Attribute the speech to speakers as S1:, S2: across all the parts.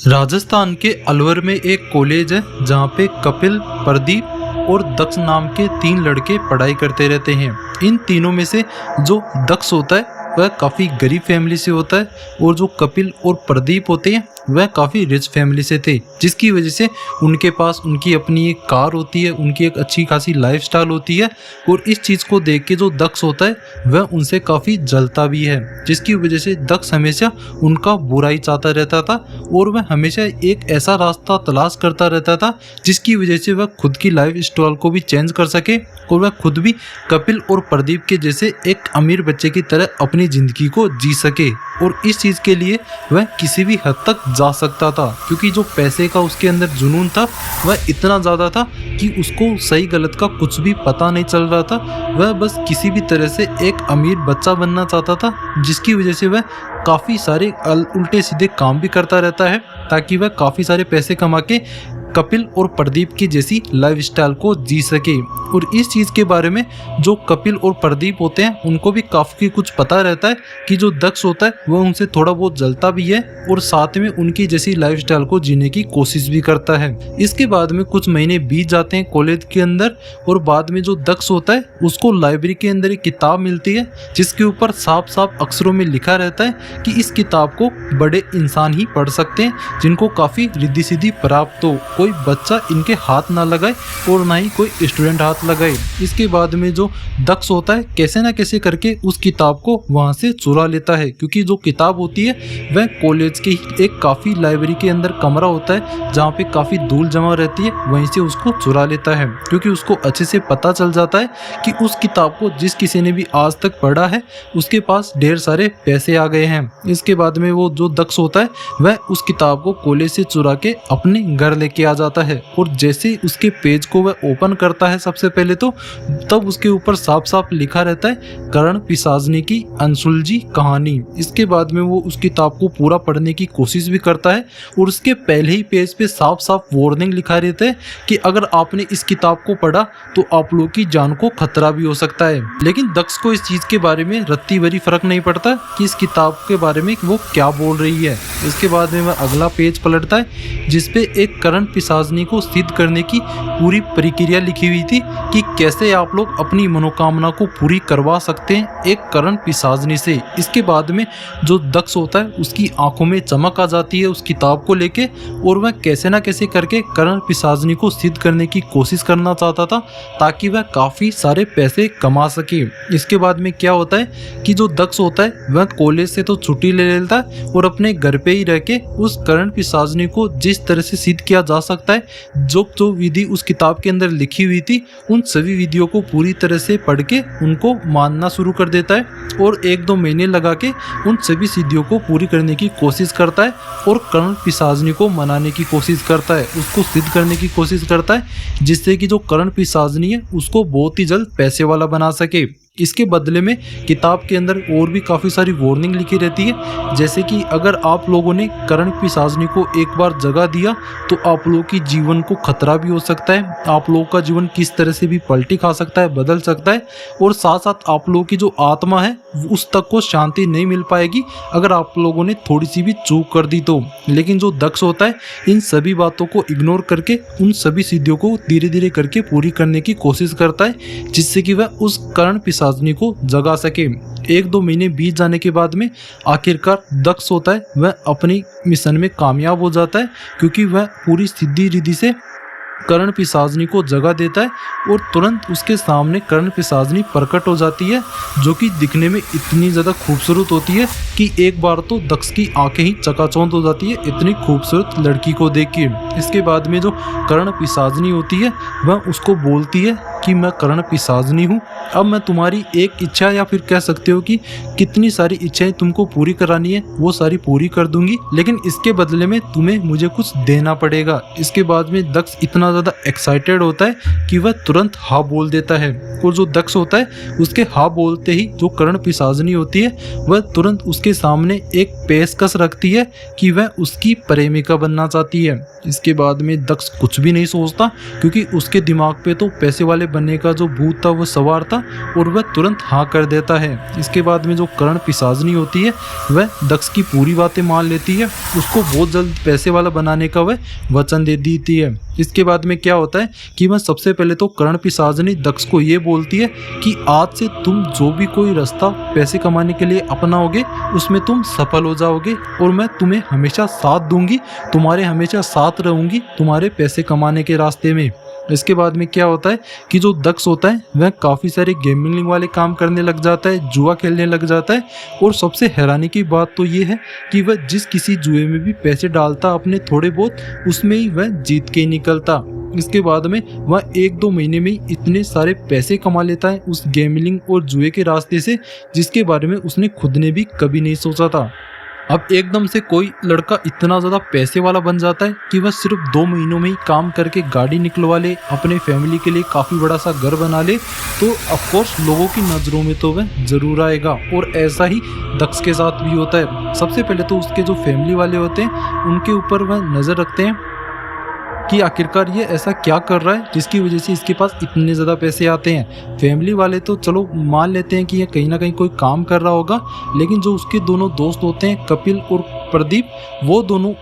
S1: राजस्थान के अलवर में एक कॉलेज है जहाँ पे कपिल, प्रदीप और दक्ष नाम के 3 लड़के पढ़ाई करते रहते हैं। इन तीनों में से जो दक्ष होता है वह काफ़ी गरीब फैमिली से होता है और जो कपिल और प्रदीप होते हैं वह काफ़ी रिच फैमिली से थे, जिसकी वजह से उनके पास उनकी अपनी एक कार होती है, उनकी एक अच्छी खासी लाइफस्टाइल होती है। और इस चीज़ को देख के जो दक्ष होता है वह उनसे काफ़ी जलता भी है, जिसकी वजह से दक्ष हमेशा उनका बुराई चाहता रहता था और वह हमेशा एक ऐसा रास्ता तलाश करता रहता था जिसकी वजह से वह खुद की लाइफ स्टाइल को भी चेंज कर सके और वह खुद भी कपिल और प्रदीप के जैसे एक अमीर बच्चे की तरह अपनी ज़िंदगी को जी सके। और इस चीज़ के लिए वह किसी भी हद तक जा सकता था, क्योंकि जो पैसे का उसके अंदर जुनून था वह इतना ज़्यादा था कि उसको सही गलत का कुछ भी पता नहीं चल रहा था। वह बस किसी भी तरह से एक अमीर बच्चा बनना चाहता था, जिसकी वजह से वह काफ़ी सारे उल्टे सीधे काम भी करता रहता है ताकि वह काफ़ी सारे पैसे कमा के कपिल और प्रदीप की जैसी लाइफस्टाइल को जी सके। और इस चीज़ के बारे में जो कपिल और प्रदीप होते हैं उनको भी काफ़ी कुछ पता रहता है कि जो दक्ष होता है वह उनसे थोड़ा बहुत जलता भी है और साथ में उनकी जैसी लाइफस्टाइल को जीने की कोशिश भी करता है। इसके बाद में कुछ महीने बीत जाते हैं कॉलेज के अंदर और बाद में जो दक्ष होता है उसको लाइब्रेरी के अंदर एक किताब मिलती है जिसके ऊपर साफ साफ अक्षरों में लिखा रहता है कि इस किताब को बड़े इंसान ही पढ़ सकते हैं जिनको काफ़ी रिद्धि सिद्धि प्राप्त हो, कोई बच्चा इनके हाथ ना लगाए और ना ही कोई स्टूडेंट हाथ लगाए। इसके बाद में जो दक्ष होता है कैसे ना कैसे करके उस किताब को वहां से चुरा लेता है, क्योंकि जो किताब होती है वह कॉलेज के ही एक काफ़ी लाइब्रेरी के अंदर कमरा होता है जहाँ पे काफ़ी धूल जमा रहती है, वहीं से उसको चुरा लेता है। क्योंकि उसको अच्छे से पता चल जाता है कि उस किताब को जिस किसी ने भी आज तक पढ़ा है उसके पास ढेर सारे पैसे आ गए हैं। इसके बाद में वो जो दक्ष होता है वह उस किताब को कॉलेज से चुरा के अपने घर लेके आ जाता है और जैसे ही उसके पेज को वह ओपन करता है सबसे पहले तो तब उसके ऊपर साफ साफ लिखा रहता है करण पिशाचनी की अनसुलझी कहानी। इसके बाद में वो उस किताब को पूरा पढ़ने की कोशिश भी करता है और उसके पहले ही पेज पे साफ साफ वार्निंग लिखा रहता है कि अगर आपने इस किताब को पढ़ा तो आप लोगों की जान को खतरा भी हो सकता है। लेकिन दक्ष को इस चीज के बारे में रत्ती भरी फर्क नहीं पड़ता कि इस किताब के बारे में वो क्या बोल रही है। इसके बाद में वह अगला पेज पलटता है जिसपे एक करण पिशाचनी को सिद्ध करने की पूरी प्रक्रिया लिखी हुई थी कि कैसे आप लोग अपनी मनोकामना को पूरी करवा सकते हैं एक करण पिशाचनी से। इसके बाद में जो दक्ष होता है उसकी आंखों में चमक आ जाती है उस किताब को लेके और वह कैसे ना कैसे करके करण पिशाचनी को सिद्ध करने की कोशिश करना चाहता था ताकि वह काफ़ी सारे पैसे कमा सके। इसके बाद में क्या होता है कि जो दक्ष होता है वह कॉलेज से तो छुट्टी ले लेता है और अपने घर पे ही रह के उस करण पिशाचनी को जिस तरह से सिद्ध किया जा सकता है, जो विधि उस किताब के अंदर लिखी हुई थी उन सभी विधियों को पूरी तरह से पढ़ के उनको मानना शुरू कर देता है और 1-2 महीने लगा के उन सभी सिद्धियों को पूरी करने की कोशिश करता है और करण पिशाचनी को मनाने की कोशिश करता है, उसको सिद्ध करने की कोशिश करता है जिससे कि जो करण पिशाचनी है उसको बहुत ही जल्द पैसे वाला बना सके। इसके बदले में किताब के अंदर और भी काफ़ी सारी वार्निंग लिखी रहती है, जैसे कि अगर आप लोगों ने करण पिशाचनी को एक बार जगह दिया तो आप लोगों की जीवन को खतरा भी हो सकता है, आप लोगों का जीवन किस तरह से भी पलटी खा सकता है, बदल सकता है और साथ साथ आप लोगों की जो आत्मा है उस तक को शांति नहीं मिल पाएगी अगर आप लोगों ने थोड़ी सी भी चूक कर दी तो। लेकिन जो दक्ष होता है इन सभी बातों को इग्नोर करके उन सभी सिद्धियों को धीरे धीरे करके पूरी करने की कोशिश करता है जिससे कि वह उस करण पिशाचनी को जगा सके। 1-2 महीने बीत जाने के बाद में आखिरकार दक्ष होता है वह अपनी मिशन में कामयाब हो जाता है, क्योंकि वह पूरी सिद्धि रिद्धि से करण पिशाचनी को जगा देता है और तुरंत उसके सामने करण पिशाचनी प्रकट हो जाती है जो कि दिखने में इतनी ज़्यादा खूबसूरत होती है कि एक बार तो दक्ष की आंखें ही चकाचौंध हो जाती है इतनी खूबसूरत लड़की को देख के। इसके बाद में जो करण पिशाचनी होती है वह उसको बोलती है कि मैं करण पिशाचनी हूँ, अब मैं तुम्हारी एक इच्छा या फिर कह सकते हो कि कितनी सारी इच्छाएं तुमको पूरी करानी है वो सारी पूरी कर दूंगी, लेकिन इसके बदले में तुम्हें मुझे कुछ देना पड़ेगा। इसके बाद में दक्ष इतना ज़्यादा एक्साइटेड होता है कि वह तुरंत हाँ बोल देता है और जो दक्ष होता है उसके हाँ बोलते ही जो करण पिशाचनी होती है वह तुरंत उसके सामने एक पेशकश रखती है कि वह उसकी प्रेमिका बनना चाहती है। इसके बाद में दक्ष कुछ भी नहीं सोचता, क्योंकि उसके दिमाग पे तो पैसे वाले बनने का जो भूत था वो सवार था और वह तुरंत हाँ कर देता है। इसके बाद में जो कर्ण पिशाचनी होती है वह दक्ष की पूरी बातें मान लेती है, उसको बहुत जल्द पैसे वाला बनाने का वह वचन दे देती है। इसके बाद में क्या होता है कि वह सबसे पहले तो कर्ण पिशाचनी दक्ष को ये बोलती है कि आज से तुम जो भी कोई रास्ता पैसे कमाने के लिए अपनाओगे उसमें तुम सफल हो जाओगे और मैं तुम्हें हमेशा साथ दूंगी, तुम्हारे हमेशा साथ रहूंगी तुम्हारे पैसे कमाने के रास्ते में। इसके बाद में क्या होता है कि जो दक्ष होता है वह काफ़ी सारे गेमिंग वाले काम करने लग जाता है, जुआ खेलने लग जाता है और सबसे हैरानी की बात तो ये है कि वह जिस किसी जुए में भी पैसे डालता अपने थोड़े बहुत, उसमें ही वह जीत के निकलता। इसके बाद में वह 1-2 महीने में ही इतने सारे पैसे कमा लेता है उस गेमिंग और जुए के रास्ते से, जिसके बारे में उसने खुद ने भी कभी नहीं सोचा था। अब एकदम से कोई लड़का इतना ज़्यादा पैसे वाला बन जाता है कि वह सिर्फ 2 महीनों में ही काम करके गाड़ी निकलवा ले, अपने फैमिली के लिए काफ़ी बड़ा सा घर बना ले, तो ऑफकोर्स लोगों की नज़रों में तो वह ज़रूर आएगा। और ऐसा ही दक्ष के साथ भी होता है। सबसे पहले तो उसके जो फैमिली वाले होते हैं उनके ऊपर वह नज़र रखते हैं कि आखिरकार ये ऐसा क्या कर रहा है जिसकी वजह से इसके पास इतने ज़्यादा पैसे आते हैं। फैमिली वाले तो चलो मान लेते हैं कि ये कहीं ना कहीं कोई काम कर रहा होगा, लेकिन जो उसके दोनों दोस्त होते हैं कपिल और प्रदीप, वो दोनों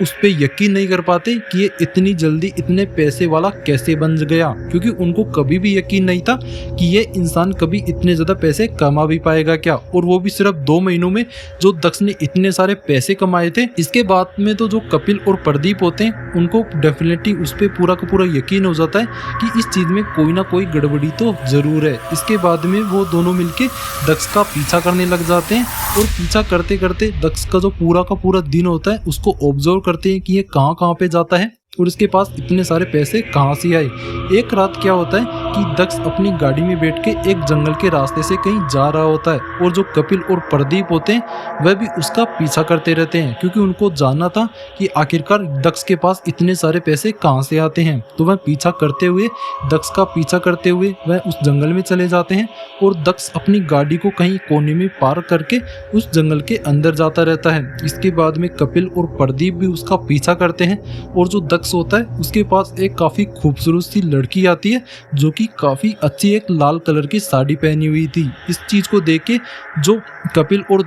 S1: उस पर यकीन नहीं कर पाते कि ये इतनी जल्दी इतने पैसे वाला कैसे बन गया, क्योंकि उनको कभी भी यकीन नहीं था कि ये इंसान कभी इतने ज़्यादा पैसे कमा भी पाएगा क्या, और वो भी सिर्फ 2 महीनों में जो दक्ष ने इतने सारे पैसे कमाए थे। इसके बाद में तो जो कपिल और प्रदीप होते हैं उनको डेफिनेटली उस पर पूरा का पूरा यकीन हो जाता है कि इस चीज़ में कोई ना कोई गड़बड़ी तो ज़रूर है। इसके बाद में वो दोनों मिलके दक्ष का पीछा करने लग जाते हैं और पीछा करते करते दक्ष का जो पूरा का पूरा दिन होता है उसको ऑब्जर्व करते हैं कि ये कहाँ कहाँ पे जाता है और इसके पास इतने सारे पैसे कहाँ से आए। एक रात क्या होता है कि दक्ष अपनी गाड़ी में बैठ के एक जंगल के रास्ते से कहीं जा रहा होता है और जो कपिल और प्रदीप होते हैं वह भी उसका पीछा करते रहते हैं, क्योंकि उनको जानना था कि आखिरकार दक्ष के पास इतने सारे पैसे कहाँ से आते हैं। तो वह पीछा करते हुए, दक्ष का पीछा करते हुए वह उस जंगल में चले जाते हैं और दक्ष अपनी गाड़ी को कहीं कोने में पार्क करके उस जंगल के अंदर जाता रहता है। इसके बाद में कपिल और प्रदीप भी उसका पीछा करते हैं और जो दक्ष होता है उसके पास एक काफ़ी खूबसूरत सी लड़की आती है जो कि काफ़ी अच्छी एक लाल कलर की साड़ी पहनी हुई थी। इस चीज़ को देख के जो कपिल और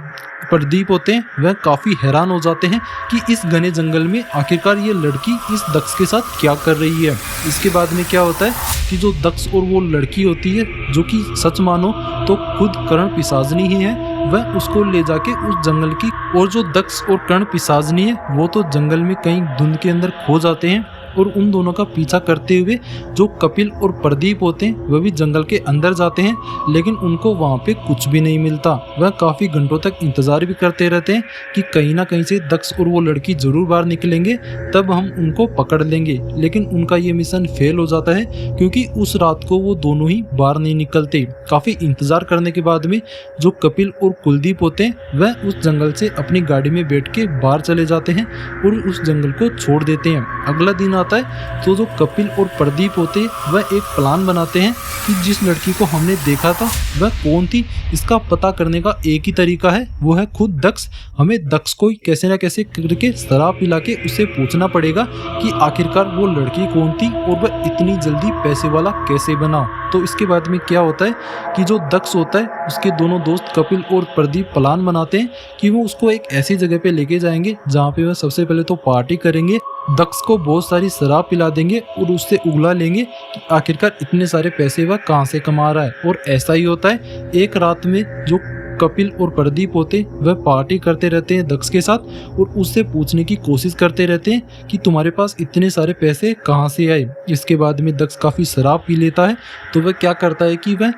S1: प्रदीप होते हैं वह काफ़ी हैरान हो जाते हैं कि इस घने जंगल में आखिरकार ये लड़की इस दक्ष के साथ क्या कर रही है। इसके बाद में क्या होता है कि जो दक्ष और वो लड़की होती है, जो कि सच मानो तो खुद कर्ण पिशाचनी ही है, वह उसको ले जाके उस जंगल की, और जो दक्ष और कर्ण पिशाचनी है वो तो जंगल में कहीं धुंध के अंदर खो जाते हैं और उन दोनों का पीछा करते हुए जो कपिल और प्रदीप होते हैं वह भी जंगल के अंदर जाते हैं, लेकिन उनको वहाँ पे कुछ भी नहीं मिलता। वह काफ़ी घंटों तक इंतज़ार भी करते रहते हैं कि कहीं ना कहीं से दक्ष और वो लड़की ज़रूर बाहर निकलेंगे, तब हम उनको पकड़ लेंगे। लेकिन उनका ये मिशन फेल हो जाता है क्योंकि उस रात को वो दोनों ही बाहर नहीं निकलते। काफ़ी इंतज़ार करने के बाद में जो कपिल और कुलदीप होते हैं वह उस जंगल से अपनी गाड़ी में बैठ के बाहर चले जाते हैं और उस जंगल को छोड़ देते हैं। अगला दिन आता है तो जो कपिल और प्रदीप होते हैं वह एक प्लान बनाते हैं कि जिस लड़की को हमने देखा था वह कौन थी, इसका पता करने का एक ही तरीका है, वो है खुद दक्ष। हमें दक्ष को कैसे न कैसे करके शराब पिला के उसे पूछना पड़ेगा कि आखिरकार वो लड़की कौन थी और वह इतनी जल्दी पैसे वाला कैसे बना। तो इसके बाद में क्या होता है कि जो दक्ष होता है उसके दोनों दोस्त कपिल और प्रदीप प्लान बनाते हैं कि वो उसको एक ऐसी जगह पे लेके जाएंगे जहाँ पे वह सबसे पहले तो पार्टी करेंगे, दक्ष को बहुत सारी शराब पिला देंगे और उससे उगला लेंगे कि आखिरकार इतने सारे पैसे वह कहाँ से कमा रहा है। और ऐसा ही होता है। एक रात में जो कपिल और प्रदीप होते वह पार्टी करते रहते हैं दक्ष के साथ और उससे पूछने की कोशिश करते रहते हैं कि तुम्हारे पास इतने सारे पैसे कहाँ से आए। इसके बाद में दक्ष काफ़ी शराब पी लेता है, तो वह क्या करता है कि वह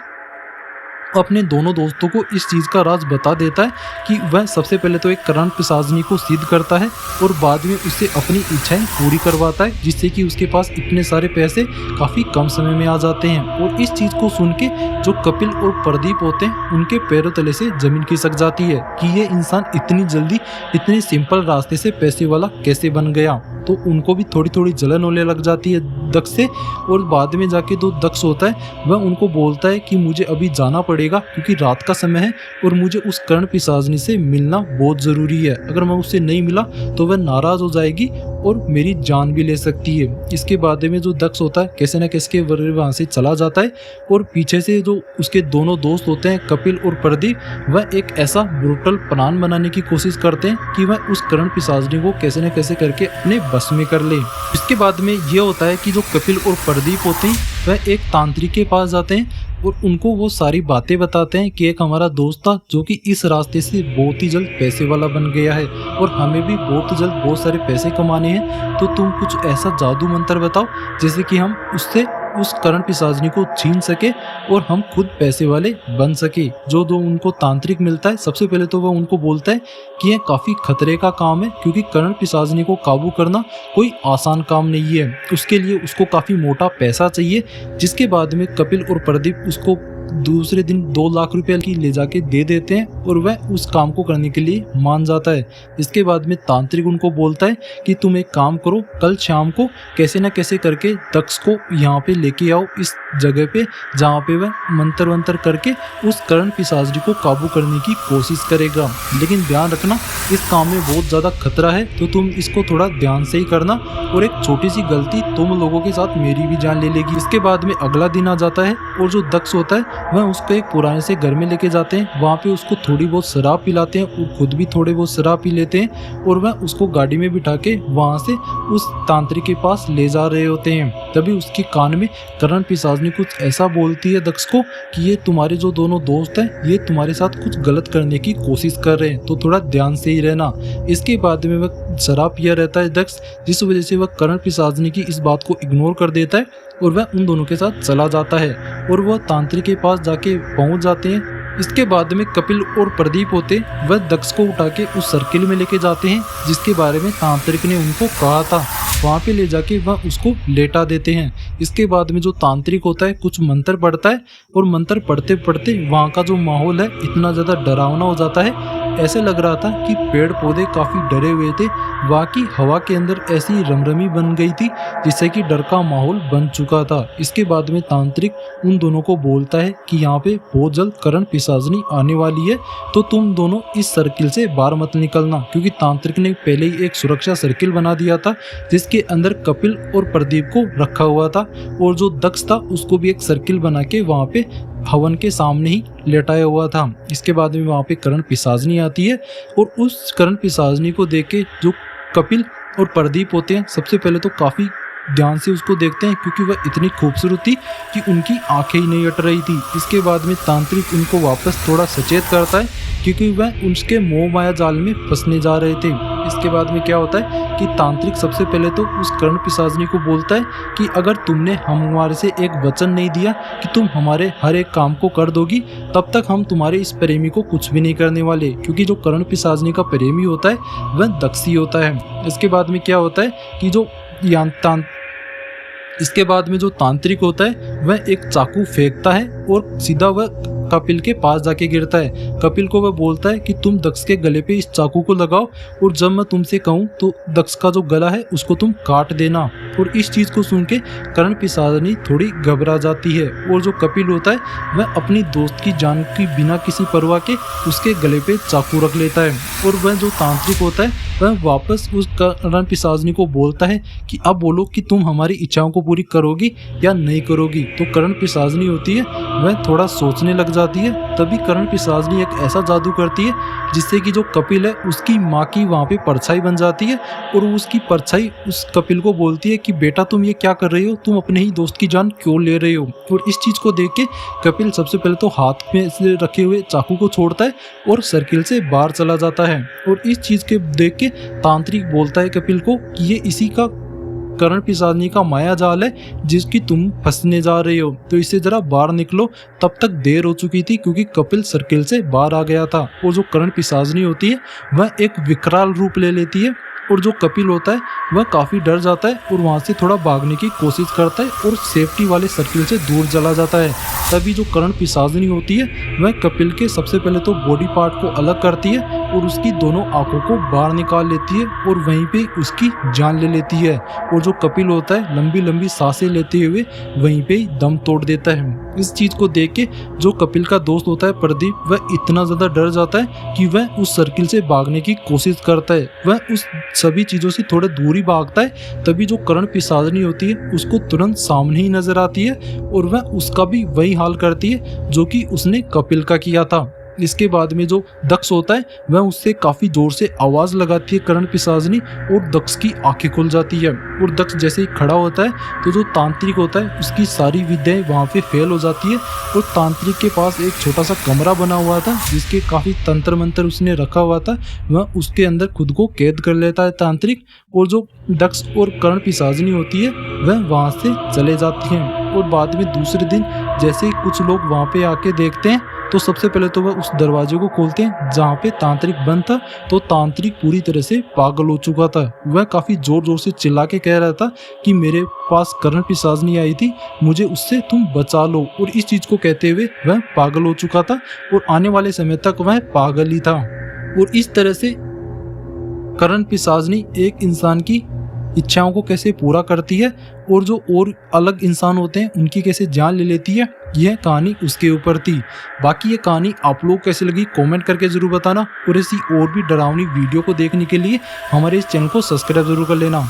S1: अपने दोनों दोस्तों को इस चीज़ का राज बता देता है कि वह सबसे पहले तो एक कर्ण पिशाचनी को सिद्ध करता है और बाद में उससे अपनी इच्छाएं पूरी करवाता है, जिससे कि उसके पास इतने सारे पैसे काफ़ी कम समय में आ जाते हैं। और इस चीज़ को सुन के जो कपिल और प्रदीप होते हैं उनके पैरों तले से ज़मीन खिसक जाती है कि ये इंसान इतनी जल्दी इतने सिंपल रास्ते से पैसे वाला कैसे बन गया। तो उनको भी थोड़ी थोड़ी जलन होने लग जाती है दक्ष से। और बाद में जाके जो दक्ष होता है वह उनको बोलता है कि मुझे अभी जाना पड़ेगा क्योंकि रात का समय है और मुझे उस कर्ण पिशाचनी से मिलना बहुत ज़रूरी है। अगर मैं उससे नहीं मिला तो वह नाराज़ हो जाएगी और मेरी जान भी ले सकती है। इसके बाद में जो दक्ष होता है कैसे न कैसे वहाँ से चला जाता है और पीछे से जो उसके दोनों दोस्त होते हैं कपिल और प्रदीप, वह एक ऐसा ब्रूटल प्लान बनाने की कोशिश करते हैं कि वह उस करण पिशाचनी को कैसे न कैसे करके अपने बस में कर ले। इसके बाद में यह होता है कि जो कपिल और प्रदीप होते हैं वह एक तांत्रिक के पास जाते हैं और उनको वो सारी बातें बताते हैं कि एक हमारा दोस्त था जो कि इस रास्ते से बहुत ही जल्द पैसे वाला बन गया है और हमें भी बहुत जल्द बहुत सारे पैसे कमाने हैं, तो तुम कुछ ऐसा जादू मंत्र बताओ जिससे कि हम उससे उस करण पिशाचनी को छीन सके और हम खुद पैसे वाले बन सके। जो उनको तांत्रिक मिलता है, सबसे पहले तो वह उनको बोलता है कि यह काफ़ी खतरे का काम है क्योंकि करण पिशाचनी को काबू करना कोई आसान काम नहीं है, उसके लिए उसको काफ़ी मोटा पैसा चाहिए। जिसके बाद में कपिल और प्रदीप उसको दूसरे दिन 2 लाख रुपए की ले जाके दे देते हैं और वह उस काम को करने के लिए मान जाता है। इसके बाद में तांत्रिक उनको बोलता है कि तुम एक काम करो, कल शाम को कैसे न कैसे करके दक्ष को यहाँ पे लेके आओ इस जगह पे जहाँ पे वह मंत्र वंत्र करके उस करण पिशाचनी को काबू करने की कोशिश करेगा। लेकिन ध्यान रखना इस काम में बहुत ज़्यादा खतरा है, तो तुम इसको थोड़ा ध्यान से ही करना और एक छोटी सी गलती तुम लोगों के साथ मेरी भी जान ले लेगी। इसके बाद में अगला दिन आ जाता है और जो दक्ष होता है वह उसको एक पुराने से घर में लेके जाते हैं। वहाँ पे उसको थोड़ी बहुत शराब पिलाते हैं और खुद भी थोड़े बहुत शराब पी लेते हैं और वह उसको गाड़ी में बिठा के वहाँ से उस तांत्रिक के पास ले जा रहे होते हैं। तभी उसके कान में करण पिशाचनी कुछ ऐसा बोलती है दक्ष को कि ये तुम्हारे जो दोनों दोस्त हैं ये तुम्हारे साथ कुछ गलत करने की कोशिश कर रहे हैं, तो थोड़ा ध्यान से ही रहना। इसके बाद में वह शराब पिया रहता है दक्ष, जिस वजह से वह करण पिशाचनी की इस बात को इग्नोर कर देता है और वह उन दोनों के साथ चला जाता है और वह तांत्रिक के पास जाके पहुंच जाते हैं। इसके बाद में कपिल और प्रदीप होते वह दक्ष को उठा के उस सर्किल में लेके जाते हैं जिसके बारे में तांत्रिक ने उनको कहा था। वहाँ पे ले जाके वह उसको लेटा देते हैं। इसके बाद में जो तांत्रिक होता है कुछ मंत्र पढ़ता है और मंत्र पढ़ते पढ़ते वहाँ का जो माहौल है इतना ज़्यादा डरावना हो जाता है, ऐसे लग रहा था कि पेड़ पौधे काफ़ी डरे हुए थे। वहाँ की हवा के अंदर ऐसी रमरमी बन गई थी जिससे कि डर का माहौल बन चुका था। इसके बाद में तांत्रिक उन दोनों को बोलता है कि यहाँ पे बहुत जल्द करण पिशाचनी आने वाली है, तो तुम दोनों इस सर्किल से बाहर मत निकलना, क्योंकि तांत्रिक ने पहले ही एक सुरक्षा सर्किल बना दिया था जिसके अंदर कपिल और प्रदीप को रखा हुआ था और जो दक्ष था उसको भी एक सर्किल बना के वहाँ पे हवन के सामने ही लेटाया हुआ था। इसके बाद में वहाँ पे करण पिशाचनी आती है और उस करण पिशाचनी को देख के जो कपिल और प्रदीप होते हैं सबसे पहले तो काफ़ी ध्यान से उसको देखते हैं क्योंकि वह इतनी खूबसूरत थी कि उनकी आंखें ही नहीं हट रही थी। इसके बाद में तांत्रिक उनको वापस थोड़ा सचेत करता है क्योंकि वह उसके मोह माया जाल में फंसने जा रहे थे। इसके बाद में क्या होता है कि तांत्रिक सबसे पहले तो उस करण पिशाचनी को बोलता है कि अगर तुमने हमारे से एक वचन नहीं दिया कि तुम हमारे हर एक काम को कर दोगी, तब तक हम तुम्हारे इस प्रेमी को कुछ भी नहीं करने वाले, क्योंकि जो करण पिशाचनी का प्रेमी होता है वह दक्षी होता है। इसके बाद में क्या होता है कि इसके बाद में जो तांत्रिक होता है वह एक चाकू फेंकता है और सीधा वह कपिल के पास जाके गिरता है। कपिल को वह बोलता है कि तुम दक्ष के गले पे इस चाकू को लगाओ और जब मैं तुमसे कहूँ तो दक्ष का जो गला है उसको तुम काट देना। और इस चीज़ को सुन के करण पिशाचनी थोड़ी घबरा जाती है और जो कपिल होता है वह अपनी दोस्त की जान की बिना किसी परवाह के उसके गले पे चाकू रख लेता है। और वह जो तांत्रिक होता है वह वापस उस करण पिशाचनी को बोलता है कि अब बोलो कि तुम हमारी इच्छाओं को पूरी करोगी या नहीं करोगी। तो करण पिशाचनी होती है वह थोड़ा सोचने लग जाती है। तभी करण पिशाचनी एक ऐसा जादू करती है जिससे कि जो कपिल है उसकी माँ की वहाँ पे परछाई बन जाती है और उसकी परछाई उस कपिल को बोलती है कि बेटा तुम ये क्या कर रहे हो, तुम अपने ही दोस्त की जान क्यों ले रहे हो। और इस चीज़ को देख के कपिल सबसे पहले तो हाथ में से रखे हुए चाकू को छोड़ता है और सर्किल से बाहर चला जाता है। और इस चीज़ के देख के तांत्रिक बोलता है कपिल को कि ये इसी का करण पिशाचनी का माया जाल है जिसकी तुम फंसने जा रहे हो, तो इससे जरा बाहर निकलो। तब तक देर हो चुकी थी क्योंकि कपिल सर्किल से बाहर आ गया था और जो करण पिशाचनी होती है वह एक विकराल रूप ले लेती है और जो कपिल होता है वह काफ़ी डर जाता है और वहाँ से थोड़ा भागने की कोशिश करता है और सेफ्टी वाले सर्किल से दूर चला जाता है। तभी जो करण पिशाचनी होती है वह कपिल के सबसे पहले तो बॉडी पार्ट को अलग करती है और उसकी दोनों आंखों को बाहर निकाल लेती है और वहीं पे उसकी जान ले लेती है। और जो कपिल होता है लंबी लंबी सांसें लेते हुए वहीं पे ही दम तोड़ देता है। इस चीज को देख के जो कपिल का दोस्त होता है प्रदीप, वह इतना ज्यादा डर जाता है कि वह उस सर्किल से भागने की कोशिश करता है। वह उस सभी चीजों से थोड़ा दूर ही भागता है। तभी जो करण पिशाचनी होती है उसको तुरंत सामने ही नजर आती है और वह उसका भी वही हाल करती है जो कि उसने कपिल का किया था। इसके बाद में जो दक्ष होता है वह उससे काफी जोर से आवाज लगाती है करण पिशाचनी, और दक्ष की आंखें खुल जाती है। और दक्ष जैसे ही खड़ा होता है तो जो तांत्रिक होता है उसकी सारी विद्याएं वहां पे फेल हो जाती है। और तांत्रिक के पास एक छोटा सा कमरा बना हुआ था जिसके काफी तंत्र मंत्र उसने रखा हुआ था, वह उसके अंदर खुद को कैद कर लेता है तांत्रिक। और जो दक्ष और करण पिशाचनी होती है वह वहां से चले जाती हैं। और बाद में दूसरे दिन जैसे ही कुछ लोग वहां पे आके देखते हैं तो सबसे पहले तो वह उस दरवाजे को खोलते हैं जहाँ पे तांत्रिक बंद था। तो तांत्रिक पूरी तरह से पागल हो चुका था। वह काफी जोर जोर से चिल्ला के कह रहा था कि मेरे पास करण पिशाचनी आई थी, मुझे उससे तुम बचा लो। और इस चीज को कहते हुए वह पागल हो चुका था और आने वाले समय तक वह पागल ही था। और इस तरह से करण पिशाचनी एक इंसान की इच्छाओं को कैसे पूरा करती है और जो और अलग इंसान होते हैं उनकी कैसे जान ले लेती है, यह कहानी उसके ऊपर थी। बाकी ये कहानी आप लोग कैसे लगी कमेंट करके जरूर बताना, और ऐसी और भी डरावनी वीडियो को देखने के लिए हमारे इस चैनल को सब्सक्राइब जरूर कर लेना।